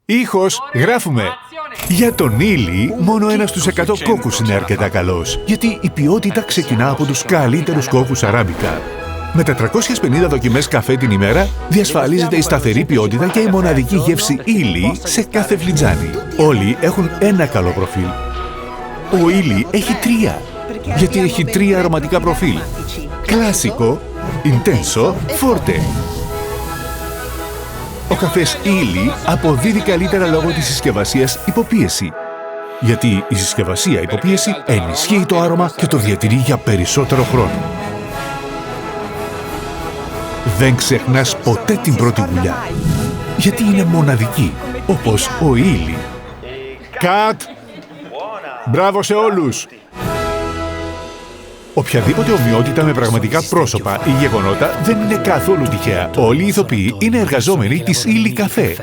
Ήχος, γράφουμε. Για τον ήλι, μόνο 1 στους 100 κόκκους είναι αρκετά καλός, γιατί η ποιότητα ξεκινά από τους καλύτερους κόκκους αράμπικα. Με 450 δοκιμές καφέ την ημέρα, διασφαλίζεται η σταθερή ποιότητα και η μοναδική γεύση ήλι σε κάθε φλιτζάνι. Όλοι έχουν ένα καλό προφίλ. Ο ήλι έχει 3, γιατί έχει 3 αρωματικά προφίλ. Κλάσικο, Intenso, Forte. Ο καφές ήλι αποδίδει καλύτερα λόγω της συσκευασίας υποπίεση. Γιατί η συσκευασία υποπίεση ενισχύει το άρωμα και το διατηρεί για περισσότερο χρόνο. Δεν ξεχνάς ποτέ την πρώτη δουλειά. Γιατί είναι μοναδική, όπως ο ήλι. Κατ! Μπράβο σε όλους! Οποιαδήποτε ομοιότητα με πραγματικά πρόσωπα ή γεγονότα δεν είναι καθόλου τυχαία. Όλοι οι ηθοποιοί είναι εργαζόμενοι της Ήλι Καφέ.